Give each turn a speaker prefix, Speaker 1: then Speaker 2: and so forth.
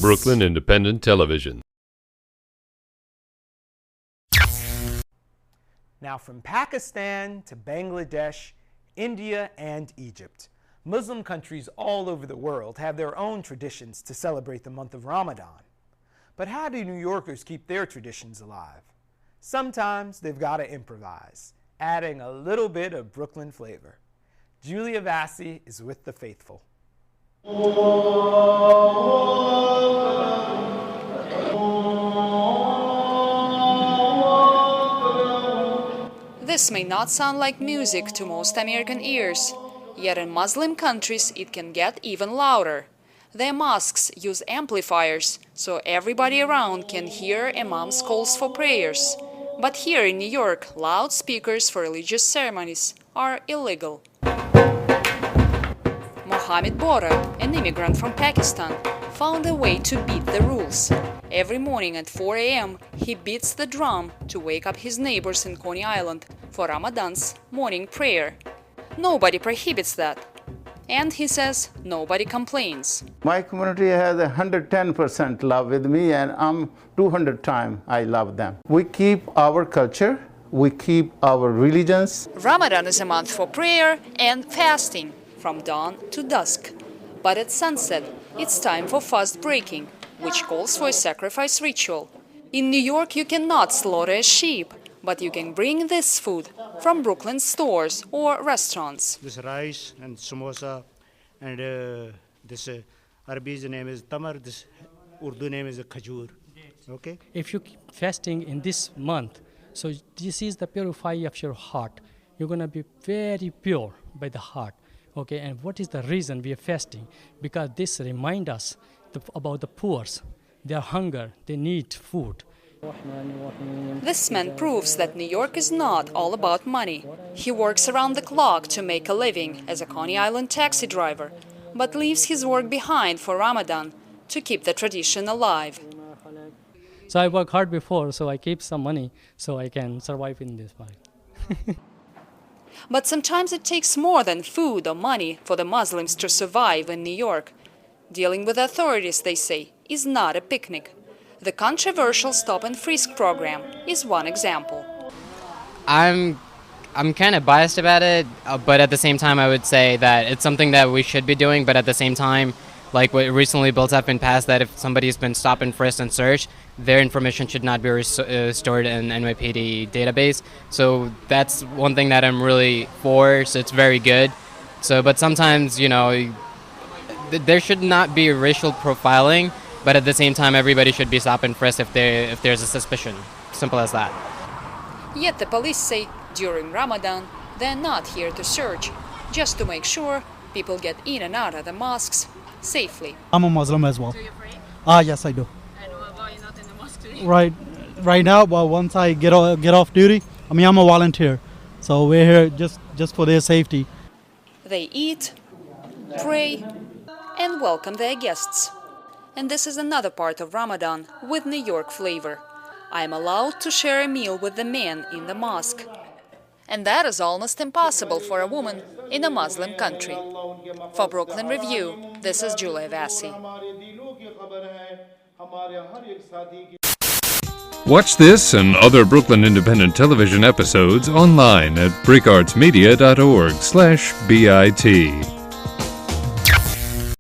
Speaker 1: Brooklyn Independent Television.
Speaker 2: Now, from Pakistan to Bangladesh, India, and Egypt, Muslim countries all over the world have their own traditions to celebrate the month of Ramadan. But how do New Yorkers keep their traditions alive? Sometimes they've got to improvise, adding a little bit of Brooklyn flavor. Julia Vassey is with the faithful.
Speaker 3: This may not sound like music to most American ears, yet in Muslim countries it can get even louder. Their mosques use amplifiers, so everybody around can hear imam's calls for prayers. But here in New York, loudspeakers for religious ceremonies are illegal. Mohamed BOOTA, an immigrant from Pakistan, found a way to beat the rules. Every morning at 4 a.m., he beats the drum to wake up his neighbors in Coney Island for Ramadan's morning prayer. Nobody prohibits that. And he says nobody complains.
Speaker 4: My community has 110% love with me, and I'm 200 times I love them. We keep our culture, we keep our religions.
Speaker 3: Ramadan is a month for prayer and fasting from dawn to dusk. But at sunset, it's time for fast breaking, which calls for a sacrifice ritual. In New York, you cannot slaughter a sheep, but you can bring this food from Brooklyn stores or restaurants.
Speaker 5: This rice and samosa, and this Arabi's name is tamar, this Urdu name is khajur. Okay?
Speaker 6: If you keep fasting in this month, so this is the purify of your heart. You're going to be very pure by the heart. Okay, and what is the reason we are fasting? Because this reminds us about the poor. Their hunger, they need food.
Speaker 3: This man proves that New York is not all about money. He works around the clock to make a living as a Coney Island taxi driver, but leaves his work behind for Ramadan to keep the tradition alive.
Speaker 6: So I work hard before, so I keep some money so I can survive in this life.
Speaker 3: But sometimes it takes more than food or money for the Muslims to survive in New York. Dealing with authorities, they say, is not a picnic. The controversial stop and frisk program is one example.
Speaker 7: I'm kind of biased about it, but at the same time I would say that it's something that we should be doing, but at the same time, like what recently bills have been passed, that if somebody's been stop and frisked and searched, their information should not be stored in NYPD database. So that's one thing that I'm really for, so it's very good. So, but sometimes, you know, there should not be racial profiling, but at the same time, everybody should be stop and frisked if there's a suspicion. Simple as that.
Speaker 3: Yet the police say during Ramadan, they're not here to search, just to make sure people get in and out of the mosques safely.
Speaker 8: I'm a Muslim as well.
Speaker 3: Do you pray?
Speaker 8: Yes, I do.
Speaker 3: And why are you not in the mosque today?
Speaker 8: Right now, well, once I get off duty, I'm a volunteer, so we're here just for their safety.
Speaker 3: They eat, pray, and welcome their guests. And this is another part of Ramadan with New York flavor. I am allowed to share a meal with the men in the mosque. And that is almost impossible for a woman in a Muslim country. For Brooklyn Review, this is Julia Vassey.
Speaker 1: Watch this and other Brooklyn Independent Television episodes online at bricartsmedia.org/BIT.